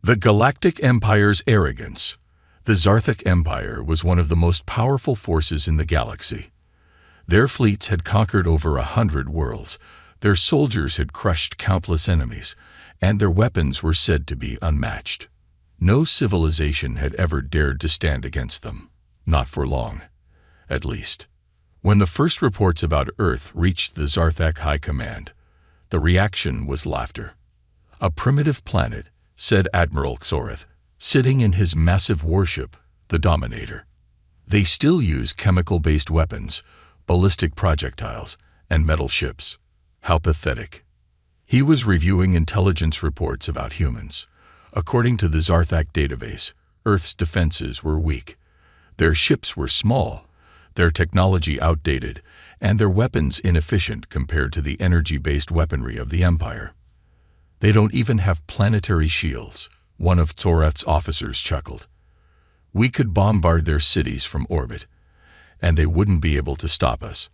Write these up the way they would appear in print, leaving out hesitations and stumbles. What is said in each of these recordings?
The Galactic Empire's arrogance. The Zarthak Empire was one of the most powerful forces in the galaxy. Their fleets had conquered over 100 worlds, their soldiers had crushed countless enemies, and their weapons were said to be unmatched. No civilization had ever dared to stand against them. Not for long, at least. When the first reports about Earth reached the Zarthak High Command, the reaction was laughter. A primitive planet, said Admiral Xorath, sitting in his massive warship, the Dominator. They still use chemical-based weapons, ballistic projectiles, and metal ships. How pathetic. He was reviewing intelligence reports about humans. According to the Zarthak database, Earth's defenses were weak. Their ships were small, their technology outdated, and their weapons inefficient compared to the energy-based weaponry of the Empire. They don't even have planetary shields, one of Xorath's officers chuckled. We could bombard their cities from orbit, and they wouldn't be able to stop us.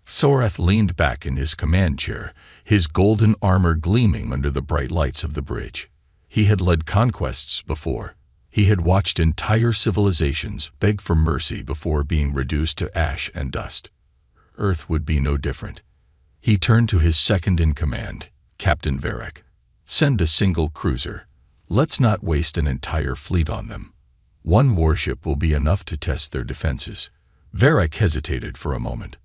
Xorath leaned back in his command chair, his golden armor gleaming under the bright lights of the bridge. He had led conquests before. He had watched entire civilizations beg for mercy before being reduced to ash and dust. Earth would be no different. He turned to his second-in-command, Captain Varric. Send a single cruiser. Let's not waste an entire fleet on them. One warship will be enough to test their defenses. Varric hesitated for a moment.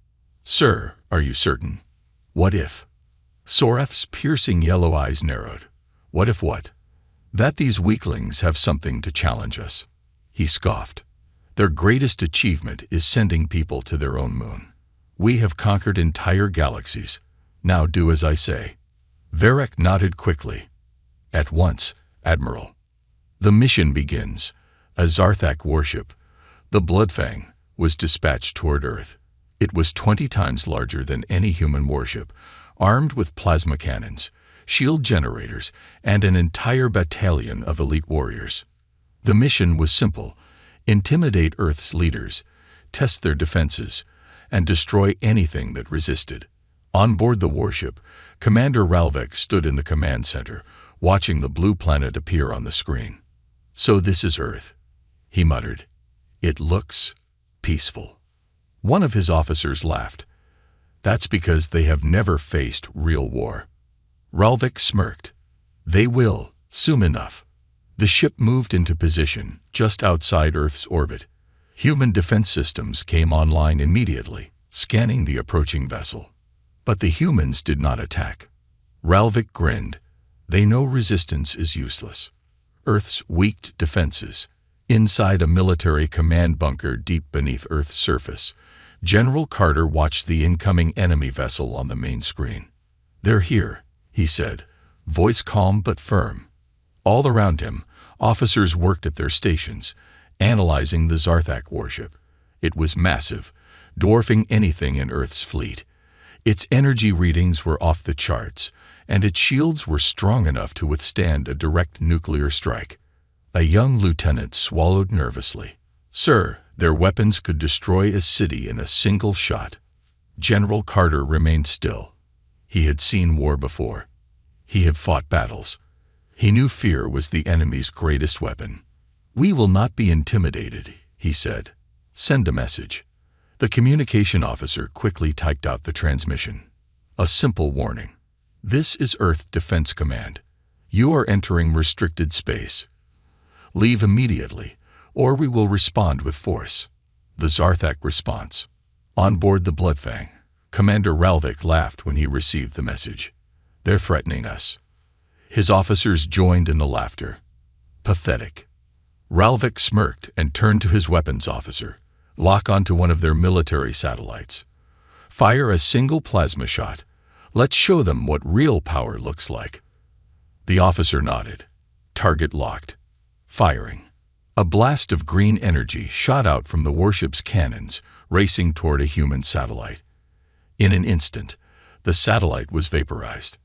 Sir, are you certain? What if? Xorath's piercing yellow eyes narrowed. What if what? That these weaklings have something to challenge us. He scoffed. Their greatest achievement is sending people to their own moon. We have conquered entire galaxies. Now do as I say. Varric nodded quickly. At once, Admiral. The mission begins. A Zarthak warship, the Bloodfang, was dispatched toward Earth. It was 20 times larger than any human warship, armed with plasma cannons, shield generators, and an entire battalion of elite warriors. The mission was simple: intimidate Earth's leaders, test their defenses, and destroy anything that resisted. On board the warship, Commander Ralvik stood in the command center, watching the blue planet appear on the screen. So this is Earth, he muttered. It looks peaceful. One of his officers laughed. That's because they have never faced real war. Ralvik smirked. They will, soon enough. The ship moved into position just outside Earth's orbit. Human defense systems came online immediately, scanning the approaching vessel. But the humans did not attack. Ralvik grinned. They know resistance is useless. Earth's weak defenses. Inside a military command bunker deep beneath Earth's surface, General Carter watched the incoming enemy vessel on the main screen. They're here, he said, voice calm but firm. All around him, officers worked at their stations, analyzing the Zarthak warship. It was massive, dwarfing anything in Earth's fleet. Its energy readings were off the charts, and its shields were strong enough to withstand a direct nuclear strike. A young lieutenant swallowed nervously. Sir, their weapons could destroy a city in a single shot. General Carter remained still. He had seen war before. He had fought battles. He knew fear was the enemy's greatest weapon. We will not be intimidated, he said. Send a message. The communication officer quickly typed out the transmission. A simple warning. This is Earth Defense Command. You are entering restricted space. Leave immediately, or we will respond with force. The Zarthak response. On board the Bloodfang, Commander Ralvik laughed when he received the message. They're threatening us. His officers joined in the laughter. Pathetic. Ralvik smirked and turned to his weapons officer. Lock onto one of their military satellites. Fire a single plasma shot. Let's show them what real power looks like. The officer nodded. Target locked. Firing. A blast of green energy shot out from the warship's cannons, racing toward a human satellite. In an instant, the satellite was vaporized.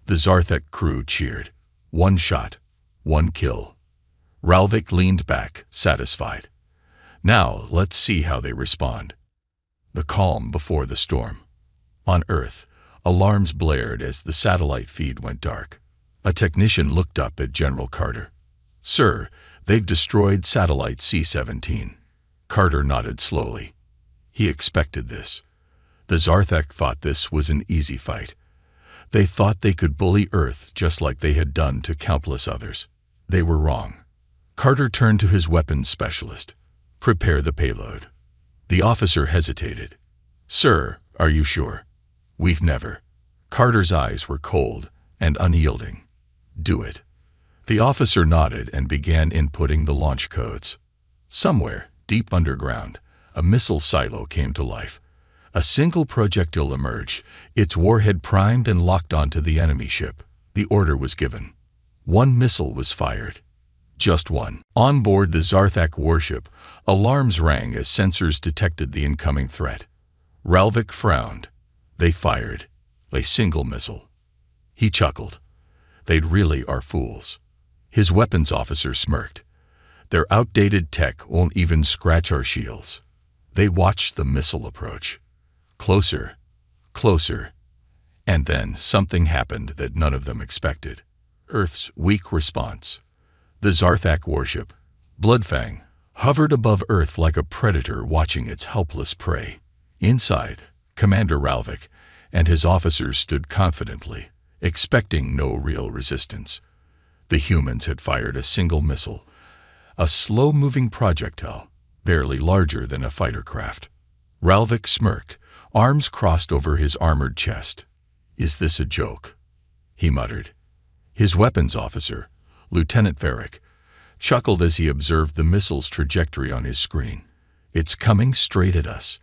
The Zarthak crew cheered. One shot, one kill. Ralvik leaned back, satisfied. Now, let's see how they respond. The calm before the storm. On Earth, alarms blared as the satellite feed went dark. A technician looked up at General Carter. Sir, they've destroyed satellite C-17. Carter nodded slowly. He expected this. The Zarthak thought this was an easy fight. They thought they could bully Earth just like they had done to countless others. They were wrong. Carter turned to his weapons specialist. Prepare the payload. The officer hesitated. Sir, are you sure? We've never. Carter's eyes were cold and unyielding. Do it. The officer nodded and began inputting the launch codes. Somewhere, deep underground, a missile silo came to life. A single projectile emerged, its warhead primed and locked onto the enemy ship. The order was given. One missile was fired. Just one. On board the Zarthak warship, alarms rang as sensors detected the incoming threat. Ralvik frowned. They fired. A single missile. He chuckled. They really are fools. His weapons officer smirked. Their outdated tech won't even scratch our shields. They watched the missile approach. Closer, closer. And then something happened that none of them expected. Earth's weak response. The Zarthak warship, Bloodfang, hovered above Earth like a predator watching its helpless prey. Inside, Commander Ralvik and his officers stood confidently, expecting no real resistance. The humans had fired a single missile, a slow-moving projectile, barely larger than a fighter craft. Ralvik smirked, arms crossed over his armored chest. Is this a joke? He muttered. His weapons officer, Lieutenant Varric, chuckled as he observed the missile's trajectory on his screen. It's coming straight at us.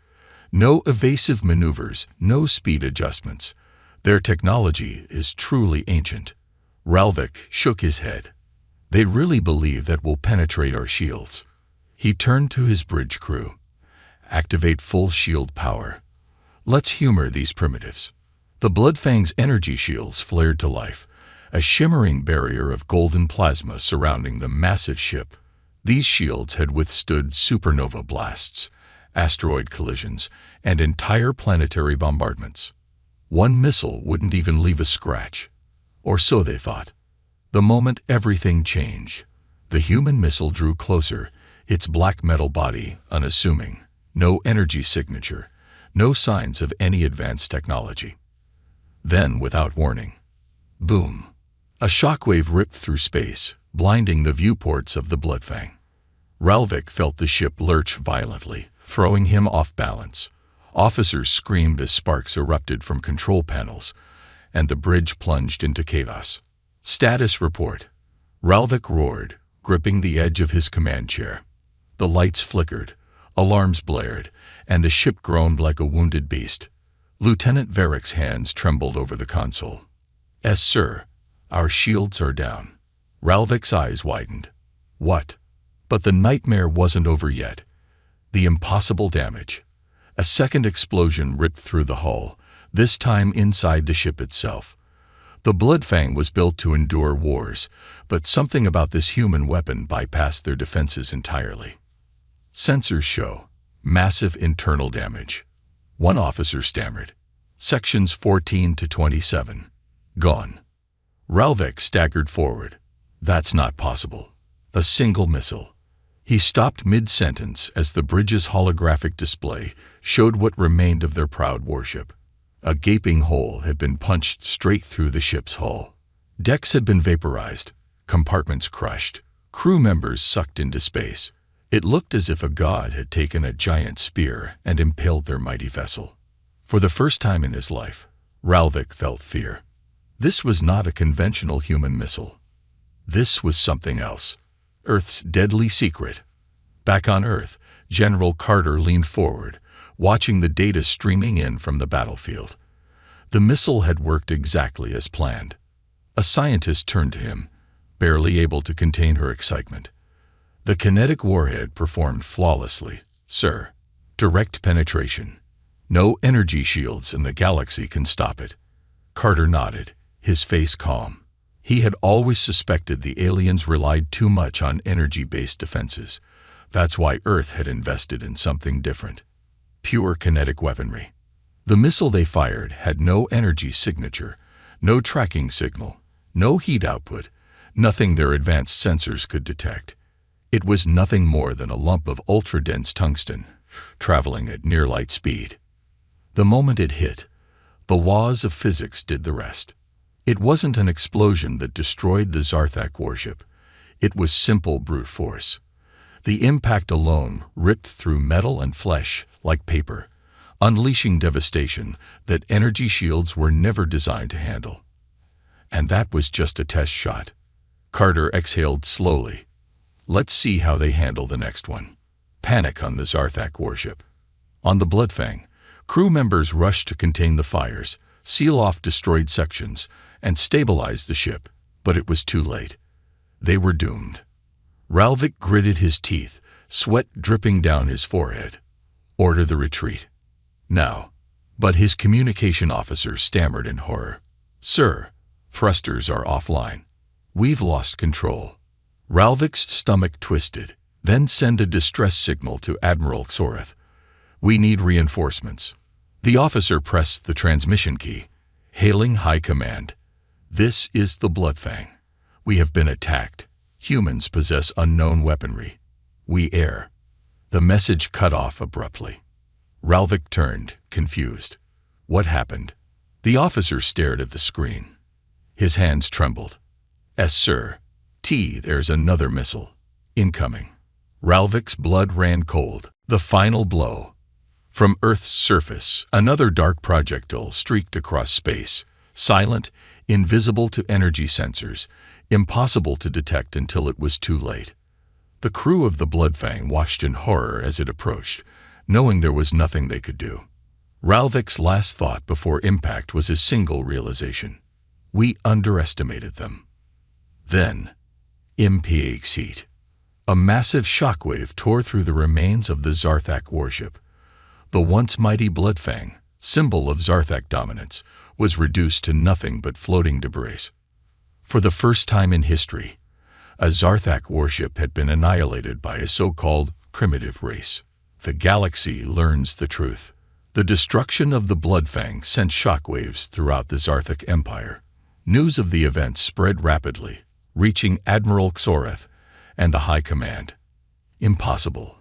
No evasive maneuvers, no speed adjustments. Their technology is truly ancient. Ralvik shook his head. They really believe that we'll penetrate our shields. He turned to his bridge crew. Activate full shield power. Let's humor these primitives. The Bloodfang's energy shields flared to life, a shimmering barrier of golden plasma surrounding the massive ship. These shields had withstood supernova blasts, asteroid collisions, and entire planetary bombardments. One missile wouldn't even leave a scratch. Or so they thought. The moment everything changed, the human missile drew closer, its black metal body unassuming, no energy signature, no signs of any advanced technology. Then, without warning, boom! A shockwave ripped through space, blinding the viewports of the Bloodfang. Ralvik felt the ship lurch violently, throwing him off balance. Officers screamed as sparks erupted from control panels, and the bridge plunged into chaos. Status report. Ralvik roared, gripping the edge of his command chair. The lights flickered, alarms blared, and the ship groaned like a wounded beast. Lieutenant Varric's hands trembled over the console. Yes, sir. Our shields are down. Ralvik's eyes widened. What? But the nightmare wasn't over yet. The impossible damage. A second explosion ripped through the hull, this time inside the ship itself. The Bloodfang was built to endure wars, but something about this human weapon bypassed their defenses entirely. Sensors show massive internal damage. One officer stammered. Sections 14 to 27. Gone. Ralvik staggered forward. That's not possible. A single missile. He stopped mid-sentence as the bridge's holographic display showed what remained of their proud warship. A gaping hole had been punched straight through the ship's hull. Decks had been vaporized, compartments crushed, crew members sucked into space. It looked as if a god had taken a giant spear and impaled their mighty vessel. For the first time in his life, Ralvik felt fear. This was not a conventional human missile. This was something else. Earth's deadly secret. Back on Earth, General Carter leaned forward, watching the data streaming in from the battlefield. The missile had worked exactly as planned. A scientist turned to him, barely able to contain her excitement. The kinetic warhead performed flawlessly, sir. Direct penetration. No energy shields in the galaxy can stop it. Carter nodded, his face calm. He had always suspected the aliens relied too much on energy-based defenses. That's why Earth had invested in something different. Pure kinetic weaponry. The missile they fired had no energy signature, no tracking signal, no heat output, nothing their advanced sensors could detect. It was nothing more than a lump of ultra-dense tungsten, traveling at near-light speed. The moment it hit, the laws of physics did the rest. It wasn't an explosion that destroyed the Zarthak warship. It was simple brute force. The impact alone ripped through metal and flesh like paper, unleashing devastation that energy shields were never designed to handle. And that was just a test shot. Carter exhaled slowly. Let's see how they handle the next one. Panic on the Zarthak warship. On the Bloodfang, crew members rushed to contain the fires, seal off destroyed sections, and stabilize the ship, but it was too late. They were doomed. Ralvik gritted his teeth, sweat dripping down his forehead. Order the retreat. Now. But his communication officer stammered in horror. Sir, thrusters are offline. We've lost control. Ralvik's stomach twisted. Then send a distress signal to Admiral Xoreth. We need reinforcements. The officer pressed the transmission key, hailing high command. This is the Bloodfang. We have been attacked. Humans possess unknown weaponry. We err. The message cut off abruptly. Ralvik turned, confused. What happened? The officer stared at the screen. His hands trembled. Yes, sir. There's another missile. Incoming. Ralvik's blood ran cold. The final blow. From Earth's surface, another dark projectile streaked across space, silent, invisible to energy sensors, impossible to detect until it was too late. The crew of the Bloodfang watched in horror as it approached, knowing there was nothing they could do. Ralvik's last thought before impact was a single realization. We underestimated them. Then, impact. A massive shockwave tore through the remains of the Zarthak warship. The once mighty Bloodfang, symbol of Zarthak dominance, was reduced to nothing but floating debris. For the first time in history, a Zarthak warship had been annihilated by a so-called primitive race. The galaxy learns the truth. The destruction of the Bloodfang sent shockwaves throughout the Zarthak Empire. News of the event spread rapidly, reaching Admiral Xoreth and the High Command. Impossible.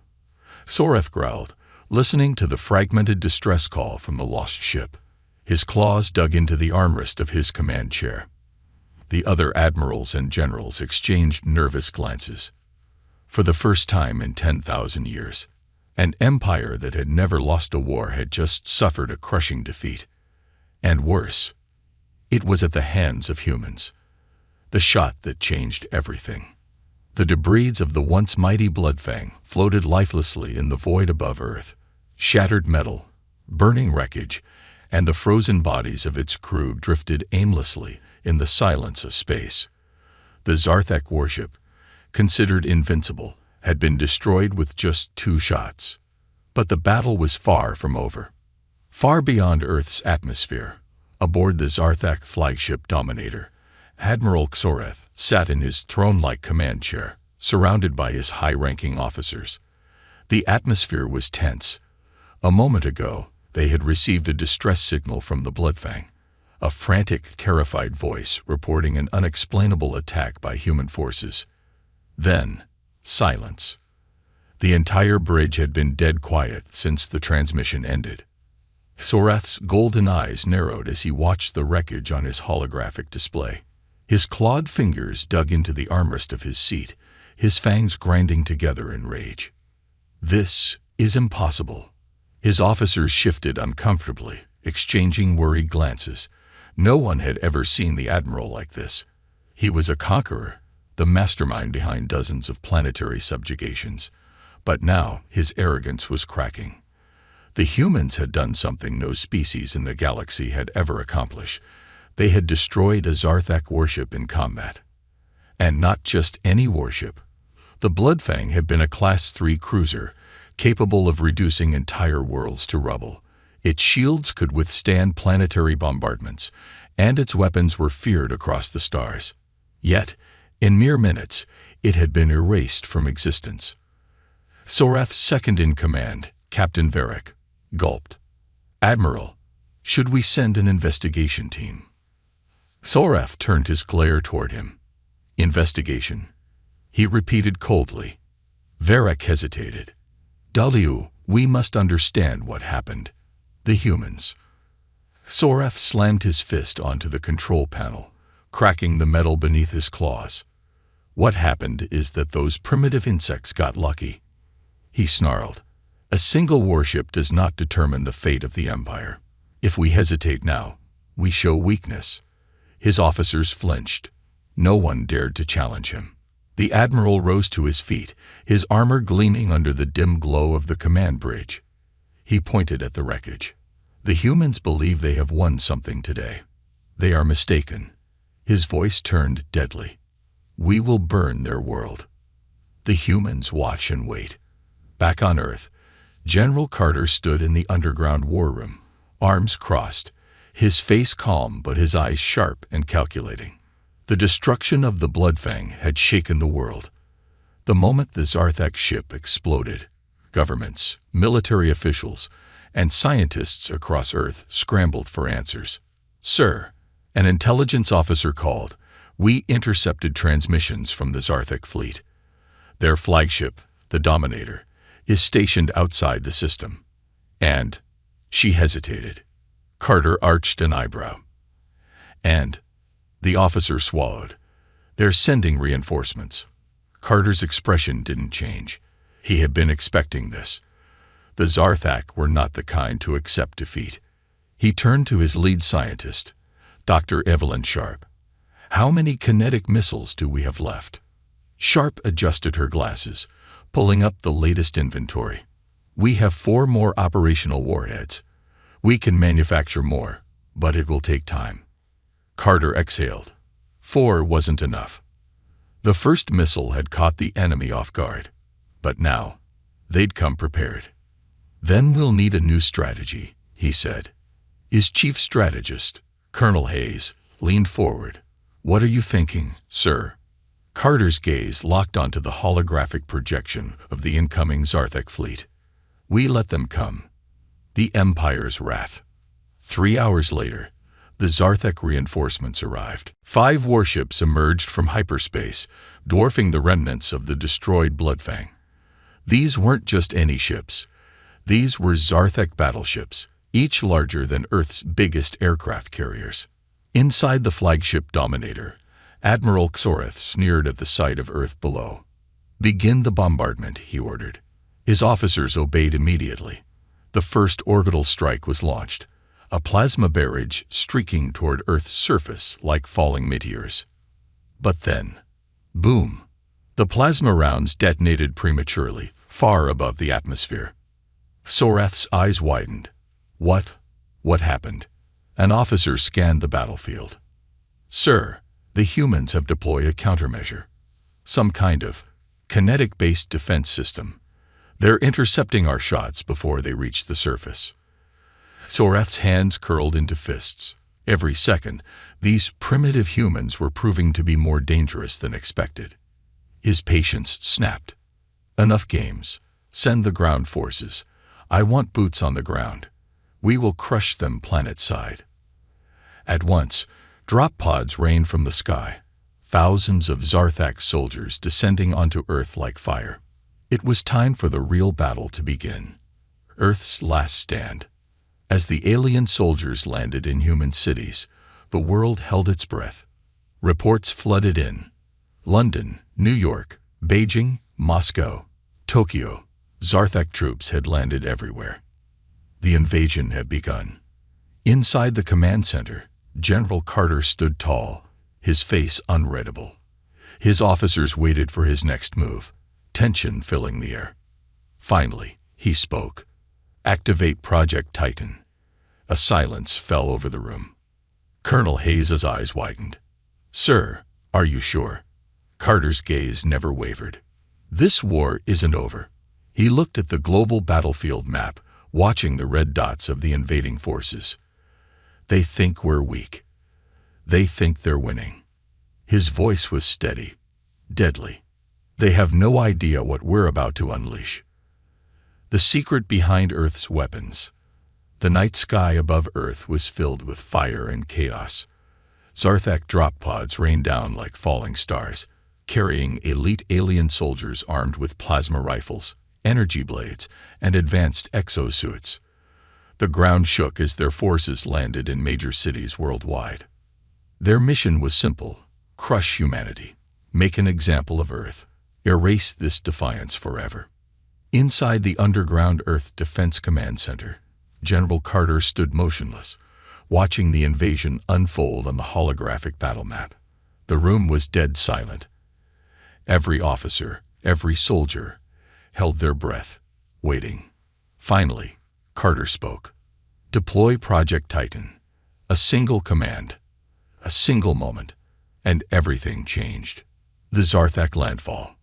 Xoreth growled, listening to the fragmented distress call from the lost ship. His claws dug into the armrest of his command chair. The other admirals and generals exchanged nervous glances. For the first time in 10,000 years, an empire that had never lost a war had just suffered a crushing defeat. And worse, it was at the hands of humans. The shot that changed everything. The debris of the once mighty Bloodfang floated lifelessly in the void above Earth. Shattered metal, burning wreckage, and the frozen bodies of its crew drifted aimlessly in the silence of space. The Zarthak warship, considered invincible, had been destroyed with just 2 shots. But the battle was far from over. Far beyond Earth's atmosphere, aboard the Zarthak flagship Dominator, Admiral Xoreth sat in his throne-like command chair, surrounded by his high-ranking officers. The atmosphere was tense. A moment ago, they had received a distress signal from the Bloodfang, a frantic, terrified voice reporting an unexplainable attack by human forces. Then, silence. The entire bridge had been dead quiet since the transmission ended. Xoreth's golden eyes narrowed as he watched the wreckage on his holographic display. His clawed fingers dug into the armrest of his seat, his fangs grinding together in rage. This is impossible. His officers shifted uncomfortably, exchanging worried glances. No one had ever seen the Admiral like this. He was a conqueror, the mastermind behind dozens of planetary subjugations. But now his arrogance was cracking. The humans had done something no species in the galaxy had ever accomplished. They had destroyed a Zarthak warship in combat. And not just any warship. The Bloodfang had been a Class 3 cruiser, capable of reducing entire worlds to rubble. Its shields could withstand planetary bombardments, and its weapons were feared across the stars. Yet, in mere minutes, it had been erased from existence. Xoreth's second-in-command, Captain Varric, gulped. Admiral, should we send an investigation team? Xoreth turned his glare toward him. Investigation, he repeated coldly. Varric hesitated. We must understand what happened. The humans. Sorath slammed his fist onto the control panel, cracking the metal beneath his claws. What happened is that those primitive insects got lucky. He snarled. A single warship does not determine the fate of the Empire. If we hesitate now, we show weakness. His officers flinched. No one dared to challenge him. The admiral rose to his feet, his armor gleaming under the dim glow of the command bridge. He pointed at the wreckage. The humans believe they have won something today. They are mistaken. His voice turned deadly. We will burn their world. The humans watch and wait. Back on Earth, General Carter stood in the underground war room, arms crossed, his face calm but his eyes sharp and calculating. The destruction of the Bloodfang had shaken the world. The moment the Zarthak ship exploded, governments, military officials, and scientists across Earth scrambled for answers. Sir, an intelligence officer called. We intercepted transmissions from the Zarthak fleet. Their flagship, the Dominator, is stationed outside the system. And she hesitated. Carter arched an eyebrow. And the officer swallowed. They're sending reinforcements. Carter's expression didn't change. He had been expecting this. The Zarthak were not the kind to accept defeat. He turned to his lead scientist, Dr. Evelyn Sharp. How many kinetic missiles do we have left? Sharp adjusted her glasses, pulling up the latest inventory. We have 4 more operational warheads. We can manufacture more, but it will take time. Carter exhaled. 4 wasn't enough. The first missile had caught the enemy off guard, but now they'd come prepared. Then we'll need a new strategy, he said. His chief strategist, Colonel Hayes, leaned forward. What are you thinking, sir? Carter's gaze locked onto the holographic projection of the incoming Zarthak fleet. We let them come. The Empire's wrath. 3 hours later, the Zarthak reinforcements arrived. 5 warships emerged from hyperspace, dwarfing the remnants of the destroyed Bloodfang. These weren't just any ships. These were Zarthak battleships, each larger than Earth's biggest aircraft carriers. Inside the flagship Dominator, Admiral Xorath sneered at the sight of Earth below. Begin the bombardment, he ordered. His officers obeyed immediately. The first orbital strike was launched, a plasma barrage streaking toward Earth's surface like falling meteors. But then, boom! The plasma rounds detonated prematurely, far above the atmosphere. Xorath's eyes widened. What happened? An officer scanned the battlefield. Sir, the humans have deployed a countermeasure. Some kind of kinetic-based defense system. They're intercepting our shots before they reach the surface. Xorath's hands curled into fists. Every second, these primitive humans were proving to be more dangerous than expected. His patience snapped. Enough games. Send the ground forces. I want boots on the ground. We will crush them planet-side. At once, drop pods rained from the sky, thousands of Zarthak soldiers descending onto Earth like fire. It was time for the real battle to begin. Earth's last stand. As the alien soldiers landed in human cities, the world held its breath. Reports flooded in. London, New York, Beijing, Moscow, Tokyo. Zarthak troops had landed everywhere. The invasion had begun. Inside the command center, General Carter stood tall, his face unreadable. His officers waited for his next move, tension filling the air. Finally, he spoke. Activate Project Titan. A silence fell over the room. Colonel Hayes' eyes widened. Sir, are you sure? Carter's gaze never wavered. This war isn't over. He looked at the global battlefield map, watching the red dots of the invading forces. They think we're weak. They think they're winning. His voice was steady, deadly. They have no idea what we're about to unleash. The secret behind Earth's weapons. The night sky above Earth was filled with fire and chaos. Zarthak drop pods rained down like falling stars, carrying elite alien soldiers armed with plasma rifles, energy blades, and advanced exosuits. The ground shook as their forces landed in major cities worldwide. Their mission was simple: crush humanity, make an example of Earth, erase this defiance forever. Inside the underground Earth Defense Command Center, General Carter stood motionless, watching the invasion unfold on the holographic battle map. The room was dead silent. Every officer, every soldier, held their breath, waiting. Finally, Carter spoke. "Deploy Project Titan." A single command, a single moment, and everything changed. The Zarthak landfall.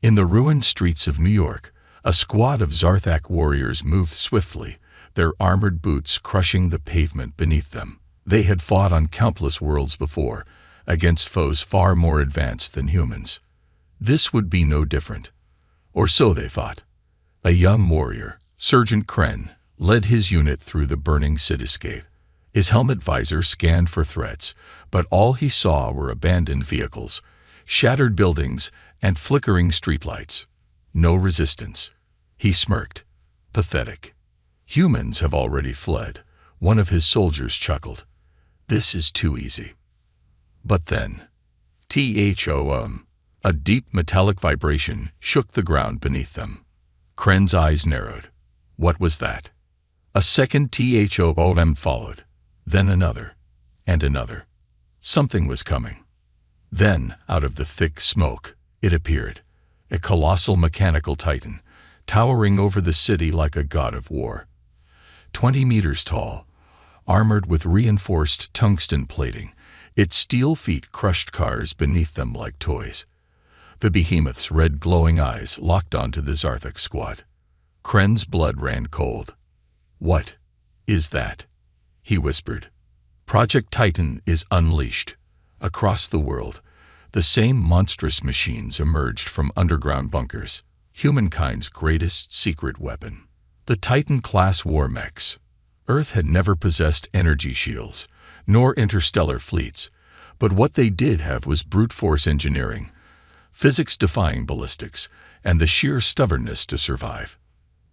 In the ruined streets of New York, a squad of Zarthak warriors moved swiftly, their armored boots crushing the pavement beneath them. They had fought on countless worlds before, against foes far more advanced than humans. This would be no different. Or so they thought. A young warrior, Sergeant Kren, led his unit through the burning cityscape. His helmet visor scanned for threats, but all he saw were abandoned vehicles, shattered buildings, and flickering streetlights. No resistance. He smirked. Pathetic. "Humans have already fled," one of his soldiers chuckled. "This is too easy." But then, a deep metallic vibration shook the ground beneath them. Kren's eyes narrowed. What was that? A second followed, then another, and another. Something was coming. Then, out of the thick smoke, it appeared, a colossal mechanical titan, towering over the city like a god of war. 20 meters tall, armored with reinforced tungsten plating, its steel feet crushed cars beneath them like toys. The behemoth's red glowing eyes locked onto the Zarthak squad. Kren's blood ran cold. "What is that?" he whispered. "Project Titan is unleashed." Across the world, the same monstrous machines emerged from underground bunkers, humankind's greatest secret weapon. The Titan-class war mechs. Earth had never possessed energy shields, nor interstellar fleets, but what they did have was brute force engineering, physics-defying ballistics, and the sheer stubbornness to survive.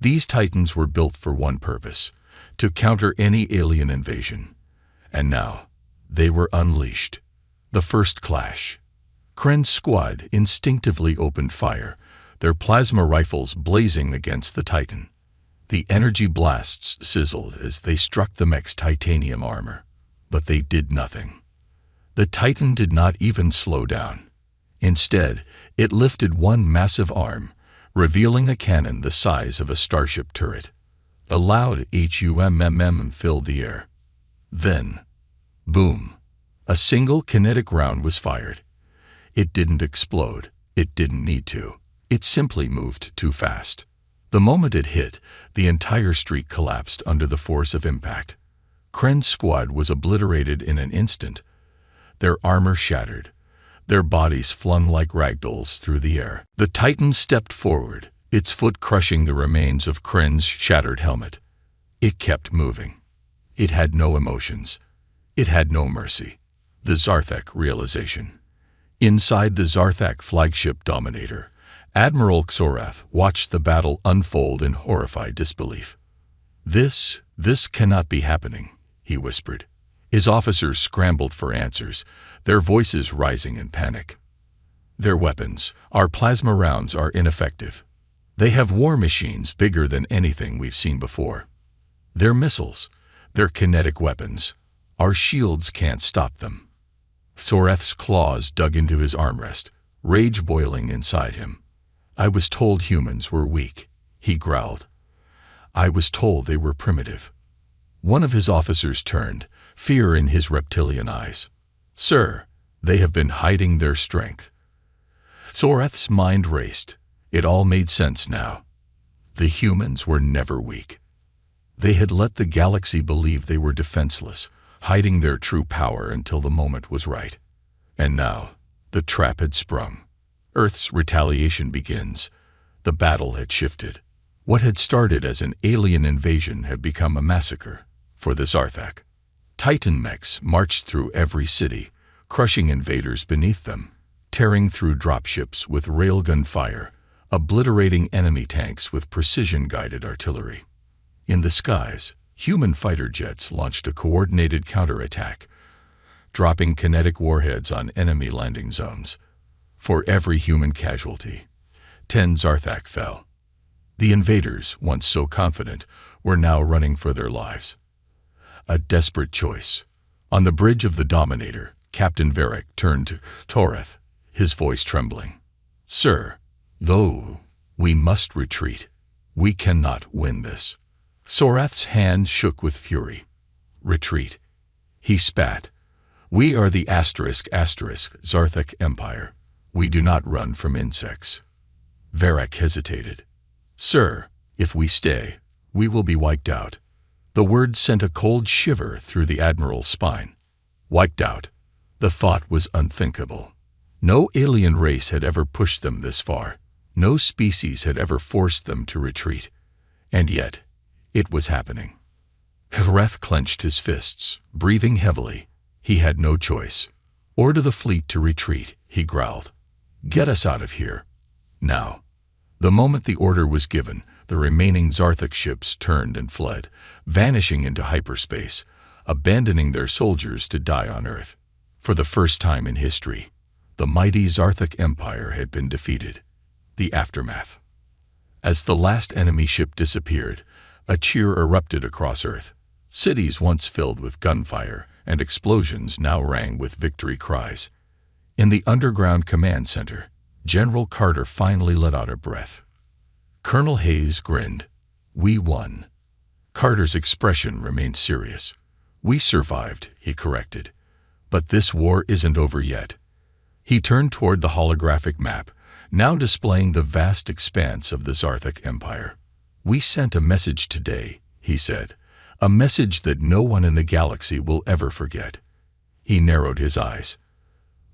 These Titans were built for one purpose: to counter any alien invasion. And now, they were unleashed. The first clash. Kren's squad instinctively opened fire, their plasma rifles blazing against the Titan. The energy blasts sizzled as they struck the mech's titanium armor, but they did nothing. The Titan did not even slow down. Instead, it lifted one massive arm, revealing a cannon the size of a starship turret. A loud HUMMM filled the air. Then, boom, a single kinetic round was fired. It didn't explode. It didn't need to. It simply moved too fast. The moment it hit, the entire street collapsed under the force of impact. Kren's squad was obliterated in an instant. Their armor shattered, their bodies flung like ragdolls through the air. The Titan stepped forward, its foot crushing the remains of Kren's shattered helmet. It kept moving. It had no emotions. It had no mercy. The Zarthak realization. Inside the Zarthak flagship Dominator, Admiral Xorath watched the battle unfold in horrified disbelief. This cannot be happening," he whispered. His officers scrambled for answers, their voices rising in panic. "Their weapons, our plasma rounds, are ineffective. They have war machines bigger than anything we've seen before. Their missiles, their kinetic weapons, our shields can't stop them." Xorath's claws dug into his armrest, rage boiling inside him. "I was told humans were weak," he growled. "I was told they were primitive." One of his officers turned, fear in his reptilian eyes. "Sir, they have been hiding their strength." Xorath's mind raced. It all made sense now. The humans were never weak. They had let the galaxy believe they were defenseless, hiding their true power until the moment was right. And now, the trap had sprung. Earth's retaliation begins. The battle had shifted. What had started as an alien invasion had become a massacre for the Zarthak. Titan mechs marched through every city, crushing invaders beneath them, tearing through dropships with railgun fire, obliterating enemy tanks with precision-guided artillery. In the skies, human fighter jets launched a coordinated counterattack, dropping kinetic warheads on enemy landing zones. For every human casualty, 10 Zarthak fell. The invaders, once so confident, were now running for their lives. A desperate choice. On the bridge of the Dominator, Captain Varric turned to Toreth, his voice trembling. "Sir, though we must retreat, we cannot win this." Soreth's hand shook with fury. "Retreat." He spat. "We are the Zarthak Empire. We do not run from insects." Varric hesitated. "Sir, if we stay, we will be wiped out." The word sent a cold shiver through the Admiral's spine. Wiped out. The thought was unthinkable. No alien race had ever pushed them this far. No species had ever forced them to retreat. And yet, it was happening. Hreth clenched his fists, breathing heavily. He had no choice. "Order the fleet to retreat," he growled. "Get us out of here. Now." The moment the order was given, the remaining Zarthak ships turned and fled, vanishing into hyperspace, abandoning their soldiers to die on Earth. For the first time in history, the mighty Zarthak Empire had been defeated. The aftermath. As the last enemy ship disappeared, a cheer erupted across Earth. Cities once filled with gunfire and explosions now rang with victory cries. In the underground command center, General Carter finally let out a breath. Colonel Hayes grinned. "We won." Carter's expression remained serious. "We survived," he corrected. "But this war isn't over yet." He turned toward the holographic map, now displaying the vast expanse of the Zarthak Empire. "We sent a message today," he said, "a message that no one in the galaxy will ever forget." He narrowed his eyes.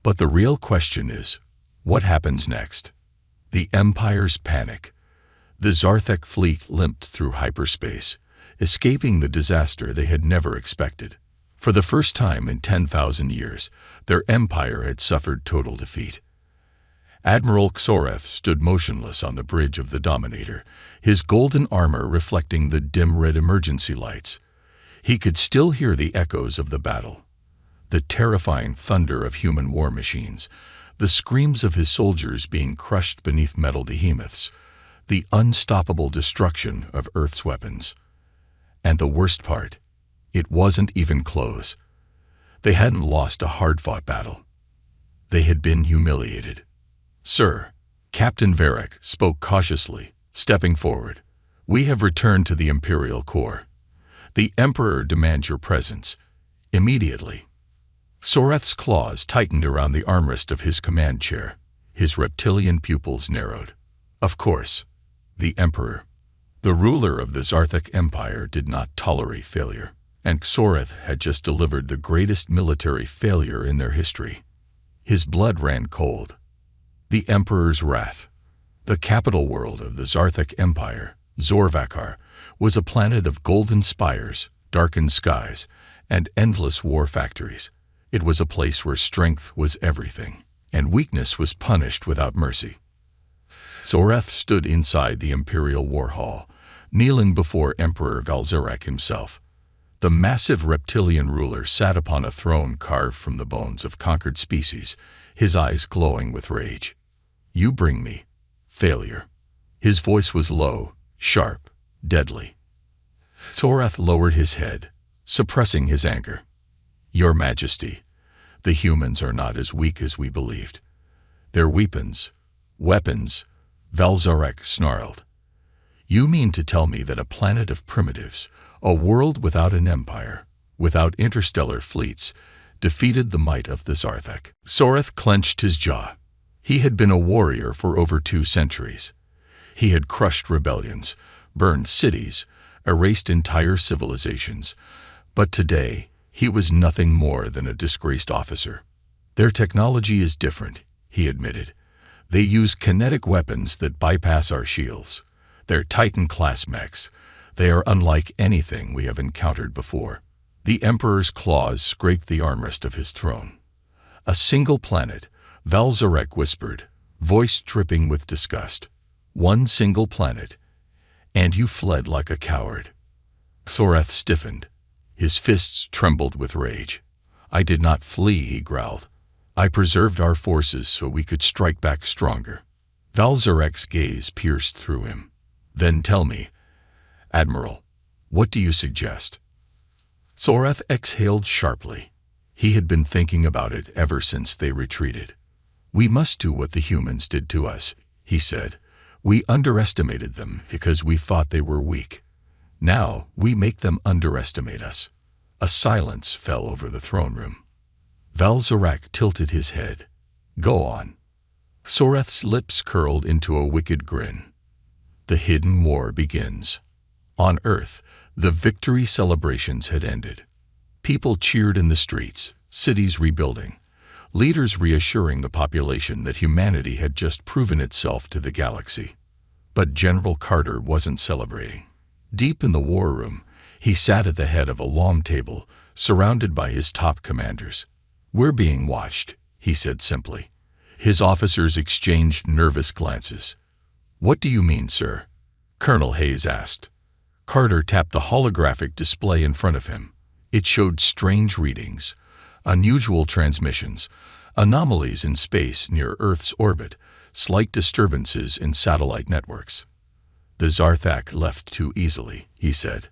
"But the real question is, what happens next?" The Empire's panic. The Zarthak fleet limped through hyperspace, escaping the disaster they had never expected. For the first time in 10,000 years, their empire had suffered total defeat. Admiral Xoreth stood motionless on the bridge of the Dominator, his golden armor reflecting the dim red emergency lights. He could still hear the echoes of the battle, the terrifying thunder of human war machines, the screams of his soldiers being crushed beneath metal behemoths, the unstoppable destruction of Earth's weapons. And the worst part, it wasn't even close. They hadn't lost a hard-fought battle. They had been humiliated. "Sir," Captain Varric spoke cautiously, stepping forward, "we have returned to the Imperial Core. The Emperor demands your presence, immediately." Soreth's claws tightened around the armrest of his command chair. His reptilian pupils narrowed. Of course, the Emperor. The ruler of the Zarthak Empire did not tolerate failure, and Xoreth had just delivered the greatest military failure in their history. His blood ran cold. The Emperor's wrath. The capital world of the Zarthak Empire, Zorvakar, was a planet of golden spires, darkened skies, and endless war factories. It was a place where strength was everything, and weakness was punished without mercy. Xoreth stood inside the Imperial War Hall, kneeling before Emperor Valzarak himself. The massive reptilian ruler sat upon a throne carved from the bones of conquered species, his eyes glowing with rage. "You bring me failure." His voice was low, sharp, deadly. Xoreth lowered his head, suppressing his anger. "Your Majesty, the humans are not as weak as we believed. Their weapons, Valzarak snarled. "You mean to tell me that a planet of primitives, a world without an empire, without interstellar fleets, defeated the might of the Zarthak?" Xoreth clenched his jaw. He had been a warrior for over 2 centuries. He had crushed rebellions, burned cities, erased entire civilizations. But today, he was nothing more than a disgraced officer. "Their technology is different," he admitted. "They use kinetic weapons that bypass our shields. They're Titan-class mechs. They are unlike anything we have encountered before. The Emperor's claws scraped the armrest of his throne. "A single planet," Valzarek whispered, voice dripping with disgust. "One single planet, and you fled like a coward." Thorath stiffened. His fists trembled with rage. "I did not flee," he growled. "I preserved our forces so we could strike back stronger." Valzarek's gaze pierced through him. "Then tell me, Admiral, what do you suggest?" Thorath exhaled sharply. He had been thinking about it ever since they retreated. "We must do what the humans did to us," he said. "We underestimated them because we thought they were weak. Now we make them underestimate us." A silence fell over the throne room. Valzarek tilted his head. "Go on." Thorath's lips curled into a wicked grin. "The hidden war begins." On Earth, the victory celebrations had ended. People cheered in the streets, cities rebuilding, leaders reassuring the population that humanity had just proven itself to the galaxy. But General Carter wasn't celebrating. Deep in the war room, he sat at the head of a long table, surrounded by his top commanders. "We're being watched," he said simply. His officers exchanged nervous glances. "What do you mean, sir?" Colonel Hayes asked. Carter tapped the holographic display in front of him. It showed strange readings, unusual transmissions, anomalies in space near Earth's orbit, slight disturbances in satellite networks. "The Zarthak left too easily," he said.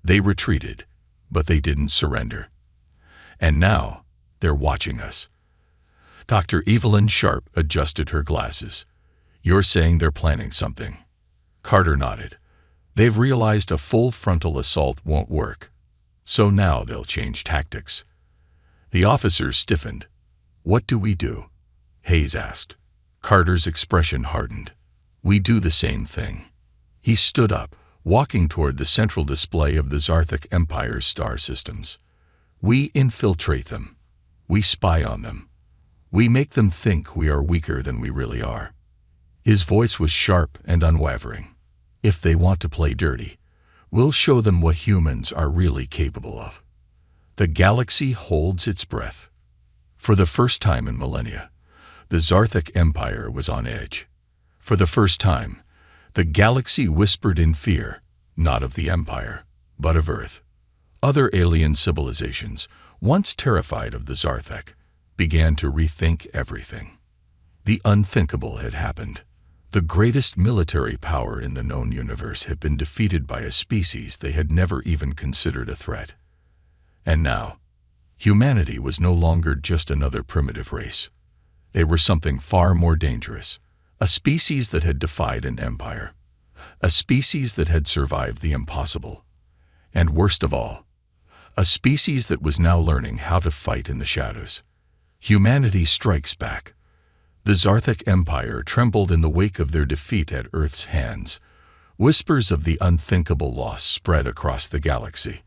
"They retreated, but they didn't surrender. And now they're watching us." Dr. Evelyn Sharp adjusted her glasses. "You're saying they're planning something?" Carter nodded. "They've realized a full frontal assault won't work. So now they'll change tactics." The officers stiffened. "What do we do?" Hayes asked. Carter's expression hardened. "We do the same thing." He stood up, walking toward the central display of the Zarthak Empire's star systems. "We infiltrate them. We spy on them. We make them think we are weaker than we really are." His voice was sharp and unwavering. "If they want to play dirty, we'll show them what humans are really capable of." The galaxy holds its breath. For the first time in millennia, the Zarthak Empire was on edge. For the first time, the galaxy whispered in fear, not of the Empire, but of Earth. Other alien civilizations, once terrified of the Zarthak, began to rethink everything. The unthinkable had happened. The greatest military power in the known universe had been defeated by a species they had never even considered a threat. And now, humanity was no longer just another primitive race. They were something far more dangerous, a species that had defied an empire, a species that had survived the impossible, and worst of all, a species that was now learning how to fight in the shadows. Humanity strikes back. The Zarthak Empire trembled in the wake of their defeat at Earth's hands. Whispers of the unthinkable loss spread across the galaxy.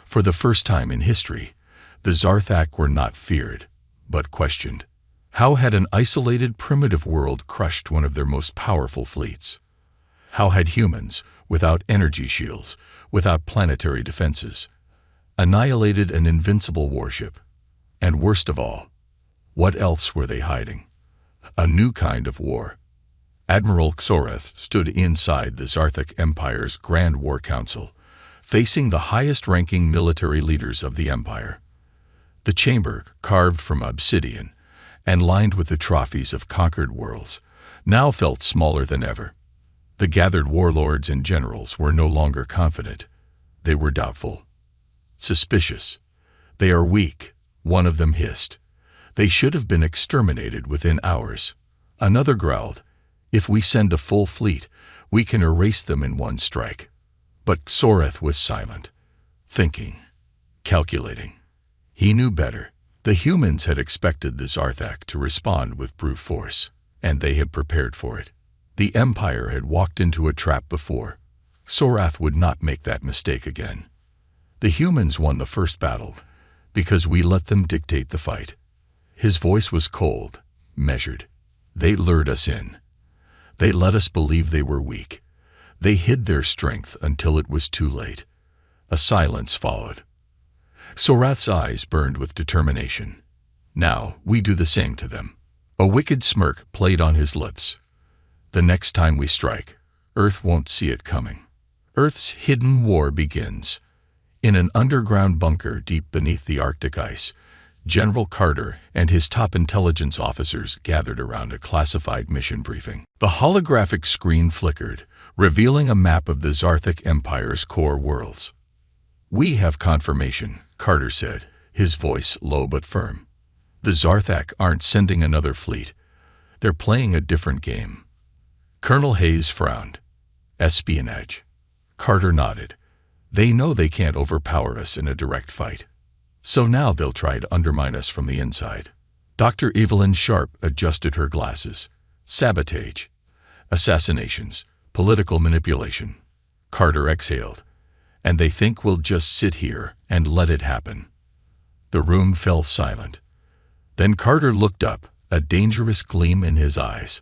For the first time in history, the Zarthak were not feared, but questioned. How had an isolated primitive world crushed one of their most powerful fleets? How had humans, without energy shields, without planetary defenses, annihilated an invincible warship? And worst of all, what else were they hiding? A new kind of war. Admiral Xorath stood inside the Zarthak Empire's Grand War Council, facing the highest-ranking military leaders of the Empire. The chamber, carved from obsidian and lined with the trophies of conquered worlds, now felt smaller than ever. The gathered warlords and generals were no longer confident. They were doubtful. Suspicious. "They are weak," one of them hissed. "They should have been exterminated within hours." Another growled, "If we send a full fleet, we can erase them in one strike." But Xorath was silent, thinking, calculating. He knew better. The humans had expected the Zarthak to respond with brute force, and they had prepared for it. The Empire had walked into a trap before. Xorath would not make that mistake again. "The humans won the first battle because we let them dictate the fight." His voice was cold, measured. "They lured us in. They let us believe they were weak. They hid their strength until it was too late." A silence followed. Sorath's eyes burned with determination. Now, we do the same to them. A wicked smirk played on his lips. The next time we strike, Earth won't see it coming. Earth's hidden war begins. In an underground bunker deep beneath the Arctic ice, General Carter and his top intelligence officers gathered around a classified mission briefing. The holographic screen flickered, revealing a map of the Zarthak Empire's core worlds. "We have confirmation," Carter said, his voice low but firm. "The Zarthak aren't sending another fleet. They're playing a different game." Colonel Hayes frowned. "Espionage." Carter nodded. "They know they can't overpower us in a direct fight. So now they'll try to undermine us from the inside." Dr. Evelyn Sharp adjusted her glasses. "Sabotage, assassinations, political manipulation." Carter exhaled. "And they think we'll just sit here and let it happen." The room fell silent. Then Carter looked up, a dangerous gleam in his eyes.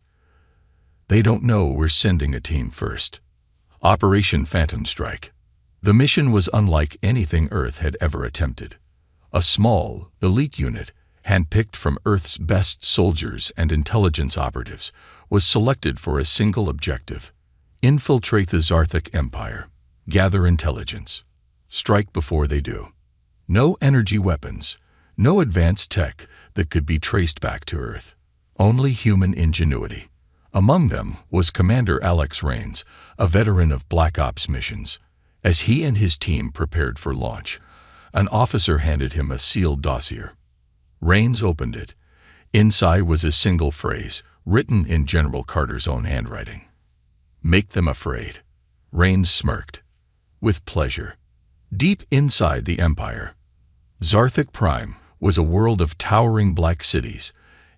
"They don't know we're sending a team first. Operation Phantom Strike." The mission was unlike anything Earth had ever attempted. A small, elite unit, handpicked from Earth's best soldiers and intelligence operatives, was selected for a single objective: infiltrate the Zarthak Empire, gather intelligence, strike before they do. No energy weapons, no advanced tech that could be traced back to Earth. Only human ingenuity. Among them was Commander Alex Rains, a veteran of Black Ops missions. As he and his team prepared for launch, an officer handed him a sealed dossier. Rains opened it. Inside was a single phrase, written in General Carter's own handwriting. "Make them afraid." Rains smirked. "With pleasure." Deep inside the Empire, Zarthak Prime was a world of towering black cities,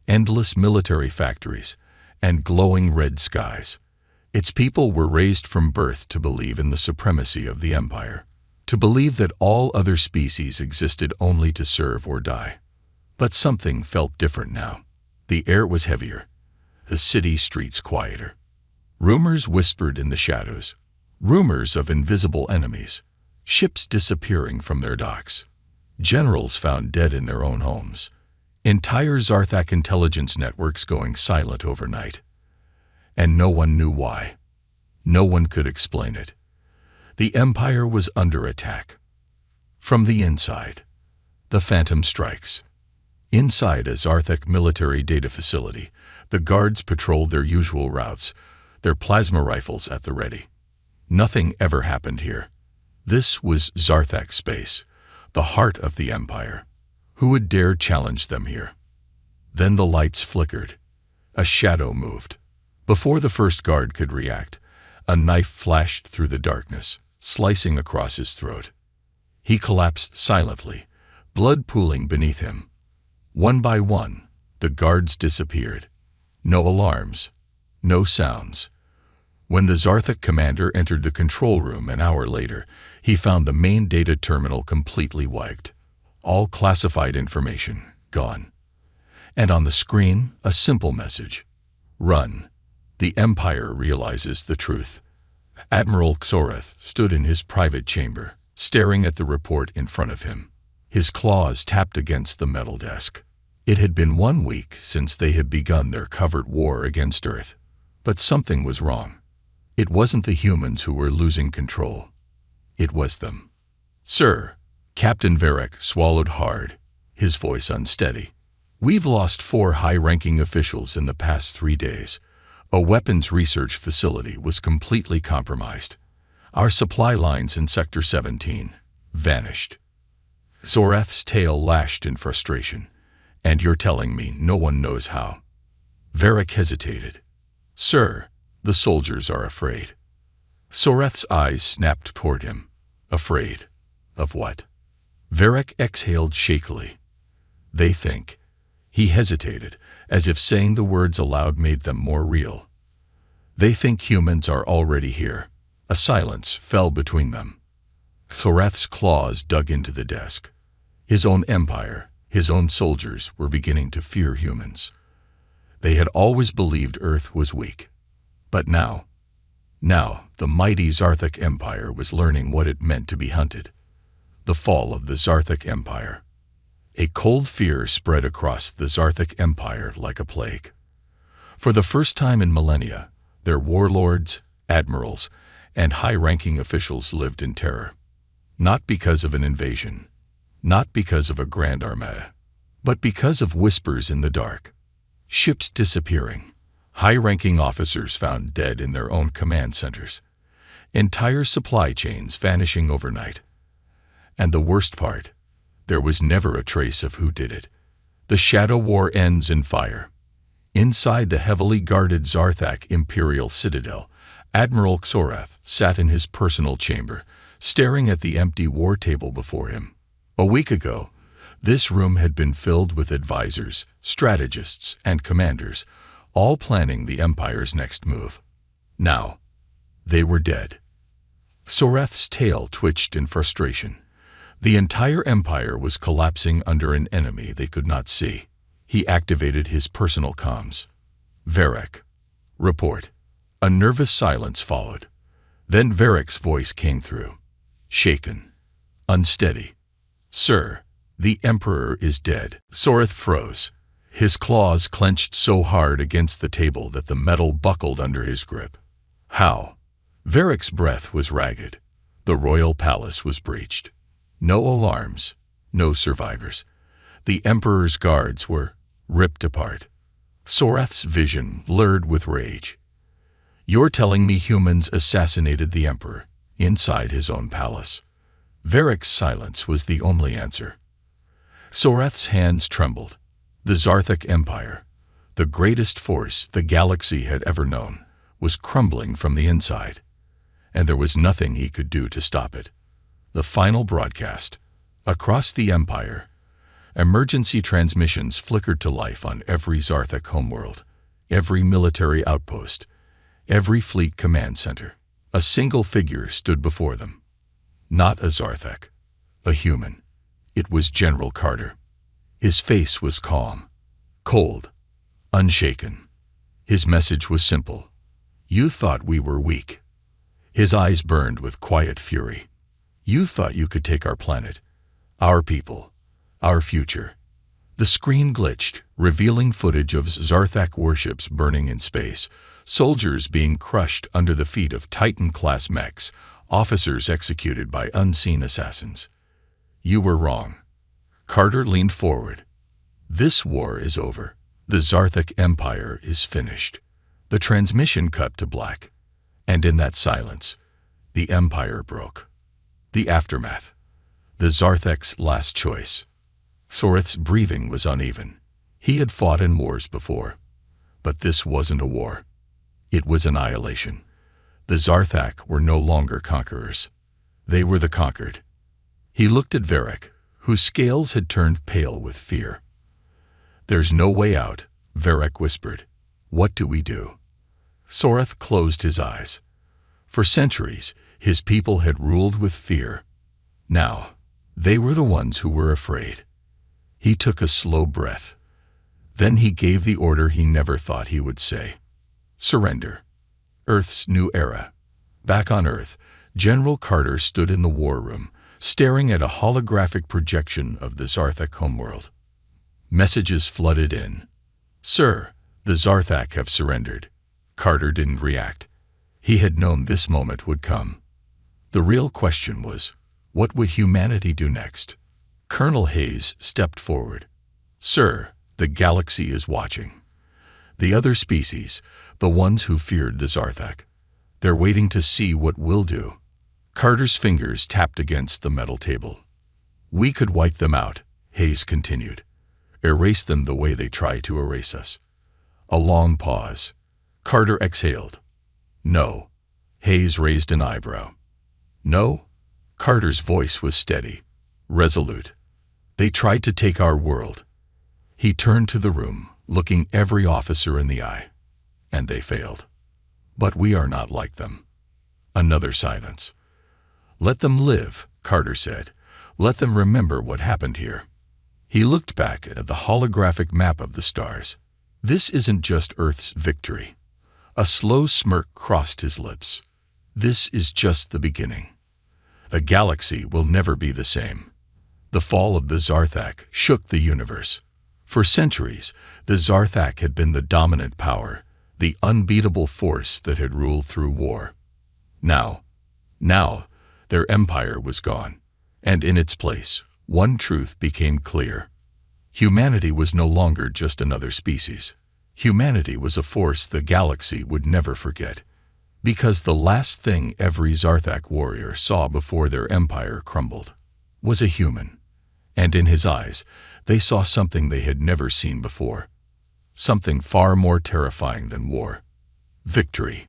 endless military factories, and glowing red skies. Its people were raised from birth to believe in the supremacy of the Empire, to believe that all other species existed only to serve or die. But something felt different now. The air was heavier, the city streets quieter. Rumors whispered in the shadows, rumors of invisible enemies, ships disappearing from their docks, generals found dead in their own homes, entire Zarthak intelligence networks going silent overnight. And no one knew why. No one could explain it. The Empire was under attack. From the inside, the Phantom strikes. Inside a Zarthak military data facility, the guards patrolled their usual routes, their plasma rifles at the ready. Nothing ever happened here. This was Zarthak space, the heart of the Empire. Who would dare challenge them here? Then the lights flickered. A shadow moved. Before the first guard could react, a knife flashed through the darkness, slicing across his throat. He collapsed silently, blood pooling beneath him. One by one, the guards disappeared. No alarms, no sounds. When the Zarthak commander entered the control room an hour later, he found the main data terminal completely wiped. All classified information gone. And on the screen, a simple message: "Run. The Empire realizes the truth." Admiral Xorath stood in his private chamber, staring at the report in front of him. His claws tapped against the metal desk. It had been 1 week since they had begun their covert war against Earth. But something was wrong. It wasn't the humans who were losing control. It was them. "Sir," Captain Varric swallowed hard, his voice unsteady. "We've lost 4 high-ranking officials in the past 3 days. A weapons research facility was completely compromised. Our supply lines in Sector 17 vanished." Xorath's tail lashed in frustration. "And you're telling me no one knows how?" Varric hesitated. "Sir, the soldiers are afraid." Xorath's eyes snapped toward him. "Afraid? Of what?" Varric exhaled shakily. "They think." He hesitated, as if saying the words aloud made them more real. "They think humans are already here." A silence fell between them. Xorath's claws dug into the desk. His own empire, his own soldiers were beginning to fear humans. They had always believed Earth was weak. But now, the mighty Zarthak Empire was learning what it meant to be hunted. The fall of the Zarthic Empire. A cold fear spread across the Zarthic Empire like a plague. For the first time in millennia, their warlords, admirals, and high-ranking officials lived in terror. Not because of an invasion, not because of a grand armée, but because of whispers in the dark. Ships disappearing, high-ranking officers found dead in their own command centers, entire supply chains vanishing overnight. And the worst part, there was never a trace of who did it. The Shadow War ends in fire. Inside the heavily guarded Zarthak Imperial Citadel, Admiral Xorath sat in his personal chamber, staring at the empty war table before him. A week ago, this room had been filled with advisors, strategists, and commanders, all planning the Empire's next move. Now, they were dead. Xorath's tail twitched in frustration. The entire Empire was collapsing under an enemy they could not see. He activated his personal comms. "Varric, report." A nervous silence followed. Then Varric's voice came through. Shaken. Unsteady. "Sir, the Emperor is dead." Xorath froze. His claws clenched so hard against the table that the metal buckled under his grip. How? Varric's breath was ragged. The royal palace was breached. No alarms, no survivors. The Emperor's guards were ripped apart. Xorath's vision blurred with rage. "You're telling me humans assassinated the Emperor inside his own palace?" Varric's silence was the only answer. Xorath's hands trembled. The Zarthic Empire, the greatest force the galaxy had ever known, was crumbling from the inside, and there was nothing he could do to stop it. The final broadcast. Across the Empire, emergency transmissions flickered to life on every Zarthic homeworld, every military outpost, every fleet command center. A single figure stood before them. Not a Zarthic, a human. It was General Carter. His face was calm, cold, unshaken. His message was simple. "You thought we were weak." His eyes burned with quiet fury. "You thought you could take our planet, our people, our future." The screen glitched, revealing footage of Zarthak warships burning in space, soldiers being crushed under the feet of Titan-class mechs, officers executed by unseen assassins. "You were wrong." Carter leaned forward. "This war is over. The Zarthic Empire is finished." The transmission cut to black, and in that silence, the Empire broke. The aftermath. The Zarthak's last choice. Xorath's breathing was uneven. He had fought in wars before, but this wasn't a war. It was annihilation. The Zarthak were no longer conquerors. They were the conquered. He looked at Varric, whose scales had turned pale with fear. "There's no way out," Varric whispered. "What do we do?" Xorath closed his eyes. For centuries, his people had ruled with fear. Now, they were the ones who were afraid. He took a slow breath. Then he gave the order he never thought he would say. "Surrender." Earth's new era. Back on Earth, General Carter stood in the war room, staring at a holographic projection of the Zarthak homeworld. Messages flooded in. "Sir, the Zarthak have surrendered." Carter didn't react. He had known this moment would come. The real question was, what would humanity do next? Colonel Hayes stepped forward. "Sir, the galaxy is watching. The other species, the ones who feared the Zarthak, they're waiting to see what we'll do." Carter's fingers tapped against the metal table. "We could wipe them out," Hayes continued. "Erase them the way they try to erase us." A long pause. Carter exhaled. "No." Hayes raised an eyebrow. "No?" Carter's voice was steady, resolute. "They tried to take our world." He turned to the room, looking every officer in the eye. "And they failed. But we are not like them." Another silence. "Let them live," Carter said. "Let them remember what happened here." He looked back at the holographic map of the stars. "This isn't just Earth's victory." A slow smirk crossed his lips. "This is just the beginning. The galaxy will never be the same. The fall of the Zarthak shook the universe. For centuries, the Zarthak had been the dominant power, the unbeatable force that had ruled through war. Now, their empire was gone, and in its place, one truth became clear. Humanity was no longer just another species. Humanity was a force the galaxy would never forget. Because the last thing every Zarthak warrior saw before their empire crumbled was a human. And in his eyes, they saw something they had never seen before. Something far more terrifying than war. Victory.